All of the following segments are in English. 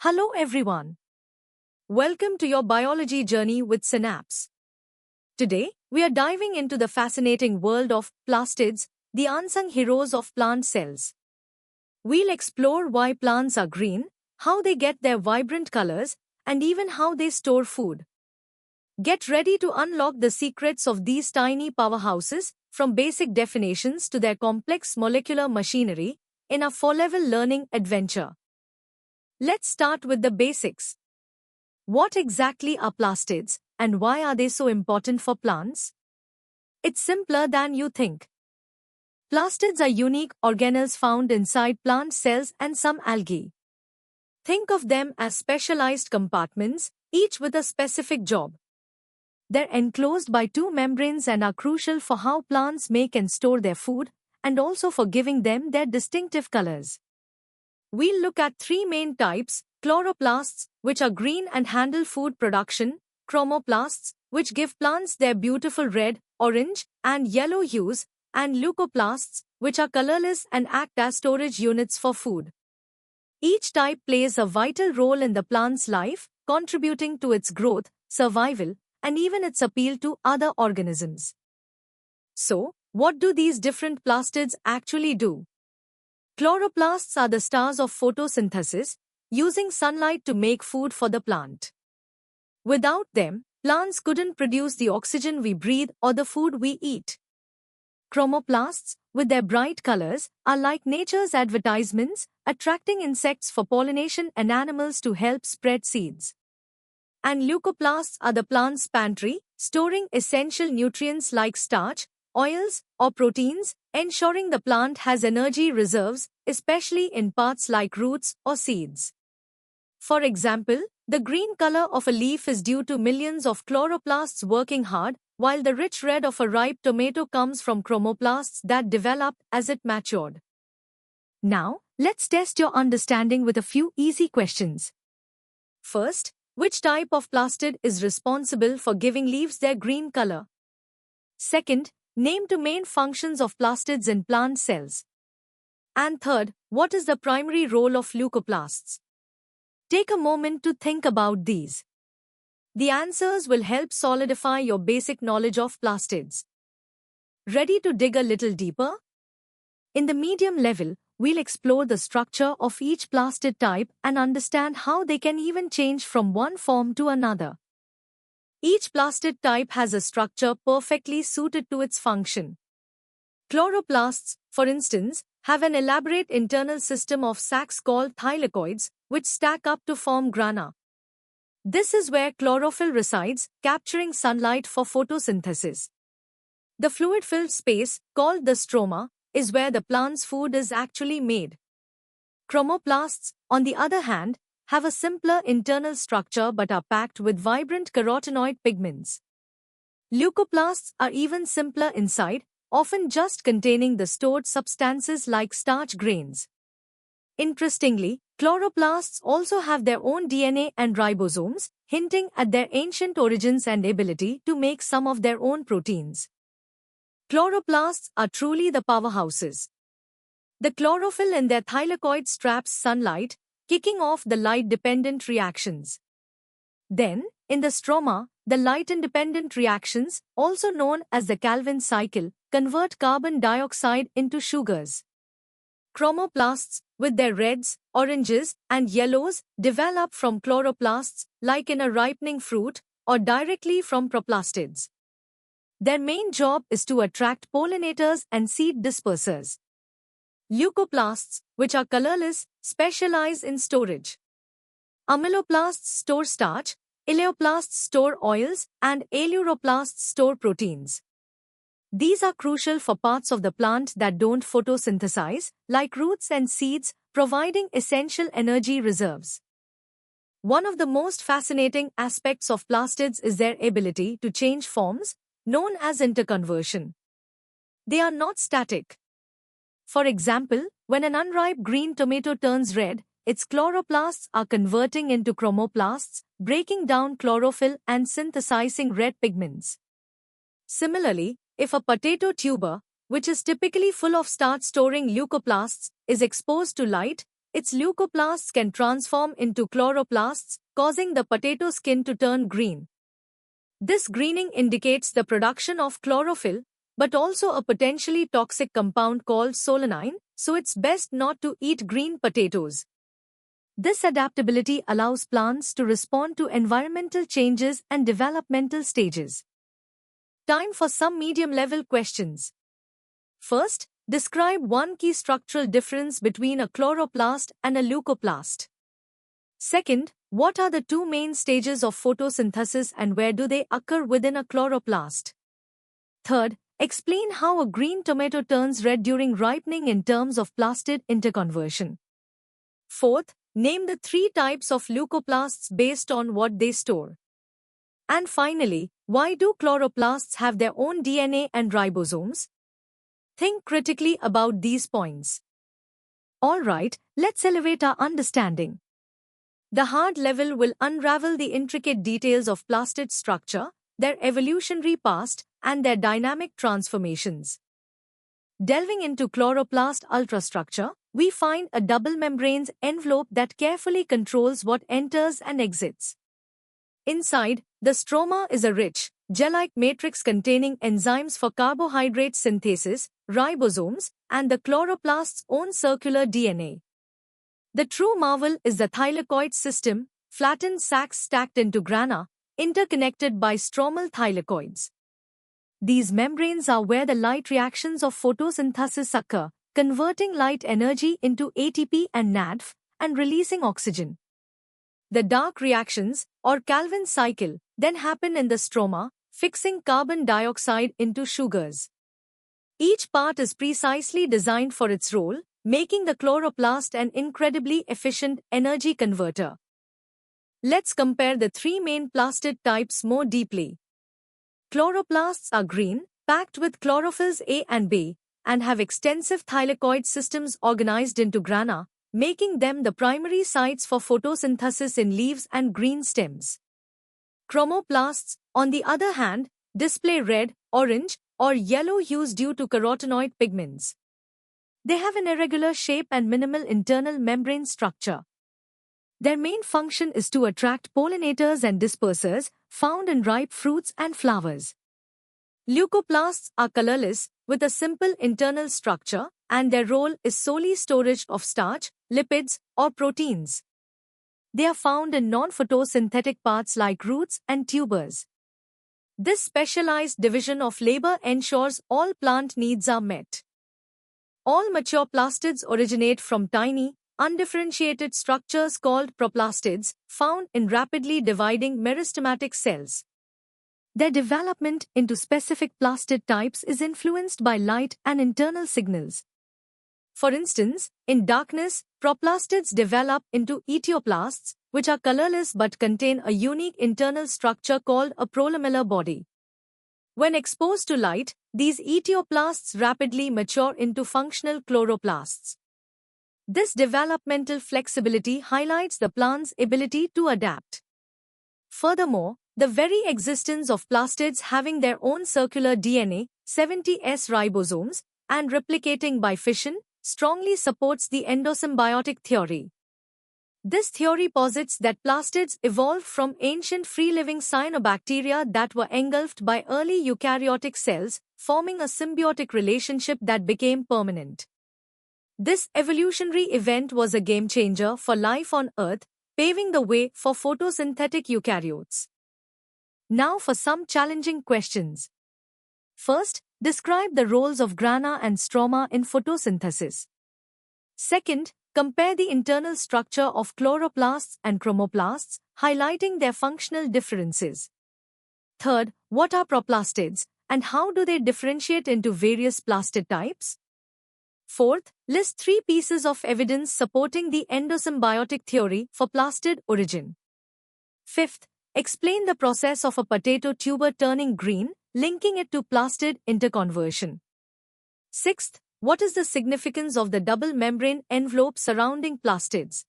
Hello everyone. Welcome to your biology journey with Synapse. Today, we are diving into the fascinating world of plastids, the unsung heroes of plant cells. We'll explore why plants are green, how they get their vibrant colors, and even how they store food. Get ready to unlock the secrets of these tiny powerhouses, from basic definitions to their complex molecular machinery, in a 4-level learning adventure. Let's start with the basics. What exactly are plastids, and why are they so important for plants? It's simpler than you think. Plastids are unique organelles found inside plant cells and some algae. Think of them as specialized compartments, each with a specific job. They're enclosed by two membranes and are crucial for how plants make and store their food, and also for giving them their distinctive colors. We'll look at three main types: chloroplasts, which are green and handle food production; chromoplasts, which give plants their beautiful red, orange, and yellow hues; and leucoplasts, which are colorless and act as storage units for food. Each type plays a vital role in the plant's life, contributing to its growth, survival, and even its appeal to other organisms. So, what do these different plastids actually do? Chloroplasts are the stars of photosynthesis, using sunlight to make food for the plant. Without them, plants couldn't produce the oxygen we breathe or the food we eat. Chromoplasts, with their bright colors, are like nature's advertisements, attracting insects for pollination and animals to help spread seeds. And leucoplasts are the plant's pantry, storing essential nutrients like starch, oils, or proteins, ensuring the plant has energy reserves, especially in parts like roots or seeds. For example, the green color of a leaf is due to millions of chloroplasts working hard, while the rich red of a ripe tomato comes from chromoplasts that developed as it matured. Now, let's test your understanding with a few easy questions. First, which type of plastid is responsible for giving leaves their green color? Second, name two main functions of plastids in plant cells. And third, what is the primary role of leucoplasts? Take a moment to think about these. The answers will help solidify your basic knowledge of plastids. Ready to dig a little deeper? In the medium level, we'll explore the structure of each plastid type and understand how they can even change from one form to another. Each plastid type has a structure perfectly suited to its function. Chloroplasts, for instance, have an elaborate internal system of sacs called thylakoids, which stack up to form grana. This is where chlorophyll resides, capturing sunlight for photosynthesis. The fluid-filled space, called the stroma, is where the plant's food is actually made. Chromoplasts, on the other hand, have a simpler internal structure but are packed with vibrant carotenoid pigments. Leucoplasts are even simpler inside, often just containing the stored substances like starch grains. Interestingly, chloroplasts also have their own DNA and ribosomes, hinting at their ancient origins and ability to make some of their own proteins. Chloroplasts are truly the powerhouses. The chlorophyll in their thylakoids traps sunlight, kicking off the light-dependent reactions. Then, in the stroma, the light-independent reactions, also known as the Calvin cycle, convert carbon dioxide into sugars. Chromoplasts, with their reds, oranges, and yellows, develop from chloroplasts, like in a ripening fruit, or directly from proplastids. Their main job is to attract pollinators and seed dispersers. Leucoplasts, which are colorless, specialize in storage. Amyloplasts store starch, eleoplasts store oils, and aleuroplasts store proteins. These are crucial for parts of the plant that don't photosynthesize, like roots and seeds, providing essential energy reserves. One of the most fascinating aspects of plastids is their ability to change forms, known as interconversion. They are not static. For example, when an unripe green tomato turns red, its chloroplasts are converting into chromoplasts, breaking down chlorophyll and synthesizing red pigments. Similarly, if a potato tuber, which is typically full of starch-storing leucoplasts, is exposed to light, its leucoplasts can transform into chloroplasts, causing the potato skin to turn green. This greening indicates the production of chlorophyll, but also a potentially toxic compound called solanine, so it's best not to eat green potatoes. This adaptability allows plants to respond to environmental changes and developmental stages. Time for some medium-level questions. First, describe one key structural difference between a chloroplast and a leucoplast. Second, what are the two main stages of photosynthesis and where do they occur within a chloroplast? Third, explain how a green tomato turns red during ripening in terms of plastid interconversion. Fourth, name the three types of leucoplasts based on what they store. And finally, why do chloroplasts have their own DNA and ribosomes? Think critically about these points. Alright, let's elevate our understanding. The hard level will unravel the intricate details of plastid structure, their evolutionary past, and their dynamic transformations. Delving into chloroplast ultrastructure, we find a double membranes envelope that carefully controls what enters and exits. Inside, the stroma is a rich, gel-like matrix containing enzymes for carbohydrate synthesis, ribosomes, and the chloroplast's own circular DNA. The true marvel is the thylakoid system, flattened sacs stacked into grana, interconnected by stromal thylakoids. These membranes are where the light reactions of photosynthesis occur, converting light energy into ATP and NADPH, and releasing oxygen. The dark reactions, or Calvin cycle, then happen in the stroma, fixing carbon dioxide into sugars. Each part is precisely designed for its role, making the chloroplast an incredibly efficient energy converter. Let's compare the three main plastid types more deeply. Chloroplasts are green, packed with chlorophylls A and B, and have extensive thylakoid systems organized into grana, making them the primary sites for photosynthesis in leaves and green stems. Chromoplasts, on the other hand, display red, orange, or yellow hues due to carotenoid pigments. They have an irregular shape and minimal internal membrane structure. Their main function is to attract pollinators and dispersers found in ripe fruits and flowers. Leucoplasts are colorless, with a simple internal structure, and their role is solely storage of starch, lipids, or proteins. They are found in non-photosynthetic parts like roots and tubers. This specialized division of labor ensures all plant needs are met. All mature plastids originate from tiny, undifferentiated structures called proplastids, found in rapidly dividing meristematic cells. Their development into specific plastid types is influenced by light and internal signals. For instance, in darkness, proplastids develop into etioplasts, which are colorless but contain a unique internal structure called a prolamellar body. When exposed to light, these etioplasts rapidly mature into functional chloroplasts. This developmental flexibility highlights the plant's ability to adapt. Furthermore, the very existence of plastids having their own circular DNA, 70S ribosomes, and replicating by fission, strongly supports the endosymbiotic theory. This theory posits that plastids evolved from ancient free-living cyanobacteria that were engulfed by early eukaryotic cells, forming a symbiotic relationship that became permanent. This evolutionary event was a game-changer for life on Earth, paving the way for photosynthetic eukaryotes. Now for some challenging questions. First, describe the roles of grana and stroma in photosynthesis. Second, compare the internal structure of chloroplasts and chromoplasts, highlighting their functional differences. Third, what are proplastids, and how do they differentiate into various plastid types? Fourth, list three pieces of evidence supporting the endosymbiotic theory for plastid origin. Fifth, explain the process of a potato tuber turning green, linking it to plastid interconversion. Sixth, what is the significance of the double membrane envelope surrounding plastids?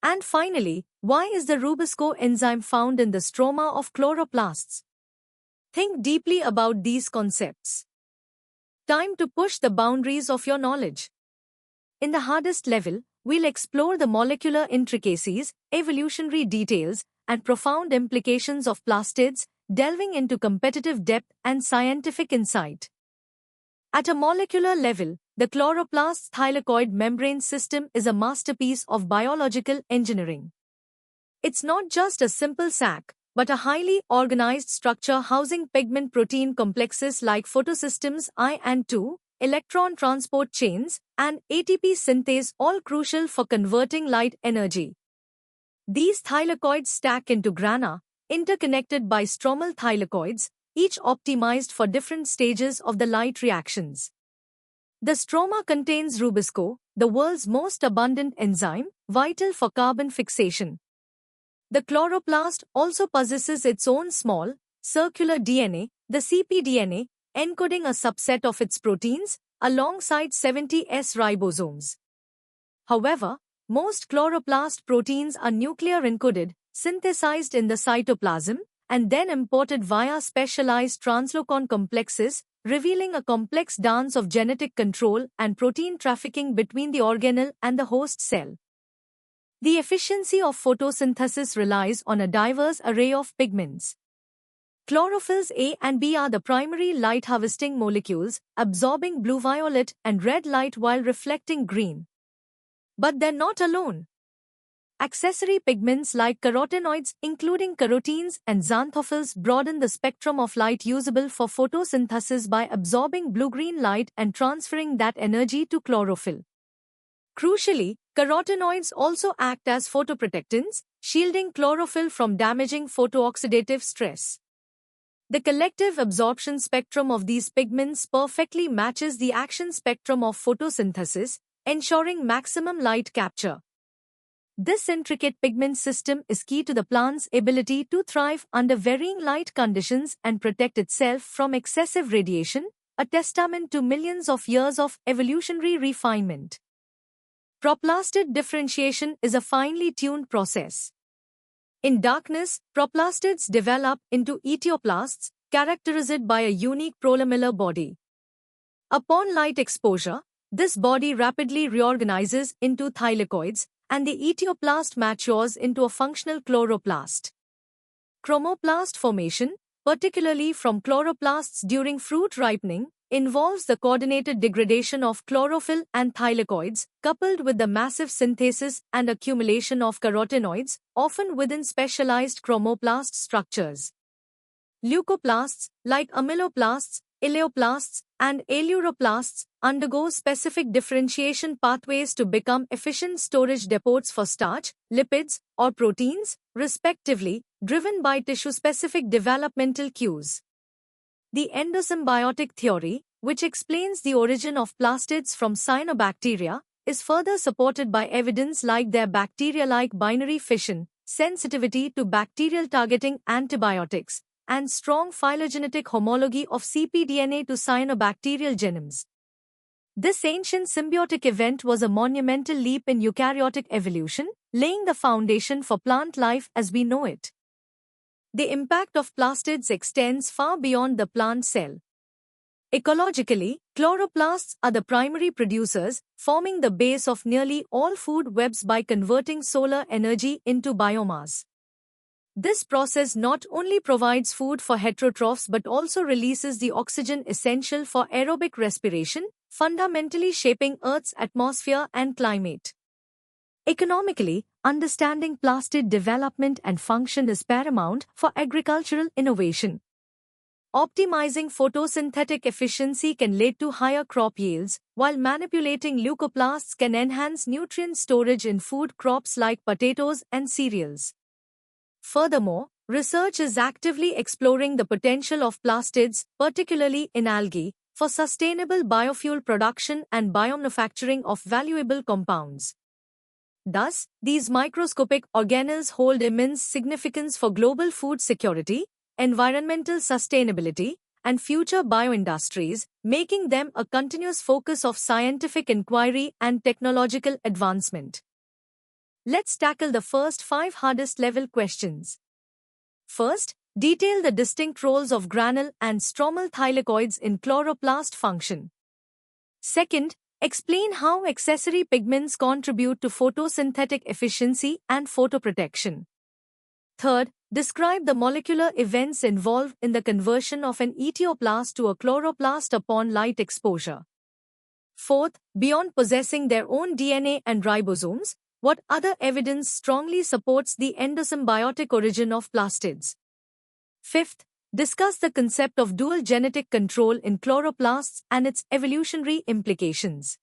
And finally, why is the Rubisco enzyme found in the stroma of chloroplasts? Think deeply about these concepts. Time to push the boundaries of your knowledge. In the hardest level, we'll explore the molecular intricacies, evolutionary details, and profound implications of plastids, delving into competitive depth and scientific insight. At a molecular level, the chloroplast's thylakoid membrane system is a masterpiece of biological engineering. It's not just a simple sac, but a highly organized structure housing pigment protein complexes like photosystems I and II, electron transport chains, and ATP synthase, all crucial for converting light energy. These thylakoids stack into grana, interconnected by stromal thylakoids, each optimized for different stages of the light reactions. The stroma contains Rubisco, the world's most abundant enzyme, vital for carbon fixation. The chloroplast also possesses its own small, circular DNA, the cpDNA, encoding a subset of its proteins, alongside 70 S ribosomes. However, most chloroplast proteins are nuclear encoded, synthesized in the cytoplasm, and then imported via specialized translocon complexes, revealing a complex dance of genetic control and protein trafficking between the organelle and the host cell. The efficiency of photosynthesis relies on a diverse array of pigments. Chlorophylls A and B are the primary light-harvesting molecules, absorbing blue-violet and red light while reflecting green. But they're not alone. Accessory pigments like carotenoids, including carotenes and xanthophylls, broaden the spectrum of light usable for photosynthesis by absorbing blue-green light and transferring that energy to chlorophyll. Crucially, carotenoids also act as photoprotectants, shielding chlorophyll from damaging photooxidative stress. The collective absorption spectrum of these pigments perfectly matches the action spectrum of photosynthesis, ensuring maximum light capture. This intricate pigment system is key to the plant's ability to thrive under varying light conditions and protect itself from excessive radiation, a testament to millions of years of evolutionary refinement. Proplastid differentiation is a finely tuned process. In darkness, proplastids develop into etioplasts, characterized by a unique prolamellar body. Upon light exposure, this body rapidly reorganizes into thylakoids, and the etioplast matures into a functional chloroplast. Chromoplast formation, particularly from chloroplasts during fruit ripening, involves the coordinated degradation of chlorophyll and thylakoids, coupled with the massive synthesis and accumulation of carotenoids, often within specialized chromoplast structures. Leucoplasts, like amyloplasts, ileoplasts, and aleuroplasts, undergo specific differentiation pathways to become efficient storage depots for starch, lipids, or proteins, respectively, driven by tissue-specific developmental cues. The endosymbiotic theory, which explains the origin of plastids from cyanobacteria, is further supported by evidence like their bacteria-like binary fission, sensitivity to bacterial-targeting antibiotics, and strong phylogenetic homology of cpDNA to cyanobacterial genomes. This ancient symbiotic event was a monumental leap in eukaryotic evolution, laying the foundation for plant life as we know it. The impact of plastids extends far beyond the plant cell. Ecologically, chloroplasts are the primary producers, forming the base of nearly all food webs by converting solar energy into biomass. This process not only provides food for heterotrophs but also releases the oxygen essential for aerobic respiration, fundamentally shaping Earth's atmosphere and climate. Economically, understanding plastid development and function is paramount for agricultural innovation. Optimizing photosynthetic efficiency can lead to higher crop yields, while manipulating leucoplasts can enhance nutrient storage in food crops like potatoes and cereals. Furthermore, research is actively exploring the potential of plastids, particularly in algae, for sustainable biofuel production and biomanufacturing of valuable compounds. Thus, these microscopic organelles hold immense significance for global food security, environmental sustainability, and future bioindustries, making them a continuous focus of scientific inquiry and technological advancement. Let's tackle the first 5 hardest level questions. First, detail the distinct roles of granule and stromal thylakoids in chloroplast function. Second, Explain how accessory pigments contribute to photosynthetic efficiency and photoprotection. Third, describe the molecular events involved in the conversion of an etioplast to a chloroplast upon light exposure. Fourth, beyond possessing their own DNA and ribosomes, what other evidence strongly supports the endosymbiotic origin of plastids? Fifth, discuss the concept of dual genetic control in chloroplasts and its evolutionary implications.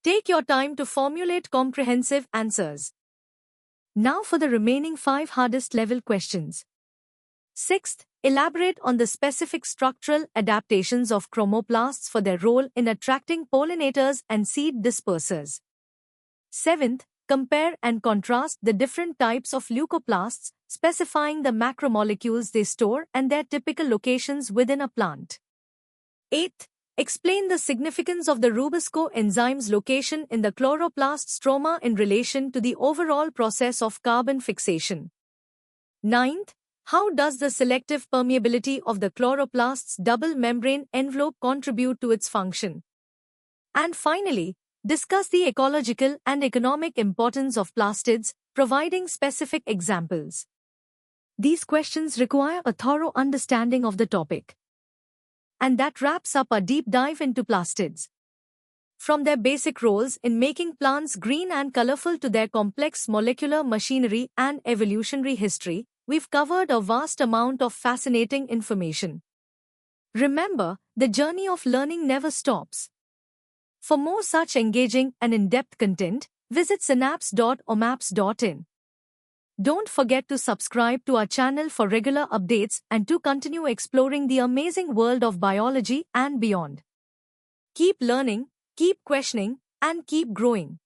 Take your time to formulate comprehensive answers. Now for the remaining 5 hardest level questions. Sixth, elaborate on the specific structural adaptations of chromoplasts for their role in attracting pollinators and seed dispersers. Seventh, compare and contrast the different types of leucoplasts, specifying the macromolecules they store and their typical locations within a plant. Eighth, explain the significance of the Rubisco enzyme's location in the chloroplast stroma in relation to the overall process of carbon fixation. Ninth, how does the selective permeability of the chloroplast's double membrane envelope contribute to its function? And finally, discuss the ecological and economic importance of plastids, providing specific examples. These questions require a thorough understanding of the topic. And that wraps up our deep dive into plastids. From their basic roles in making plants green and colorful to their complex molecular machinery and evolutionary history, we've covered a vast amount of fascinating information. Remember, the journey of learning never stops. For more such engaging and in-depth content, visit synapse.omaps.in. Don't forget to subscribe to our channel for regular updates and to continue exploring the amazing world of biology and beyond. Keep learning, keep questioning, and keep growing.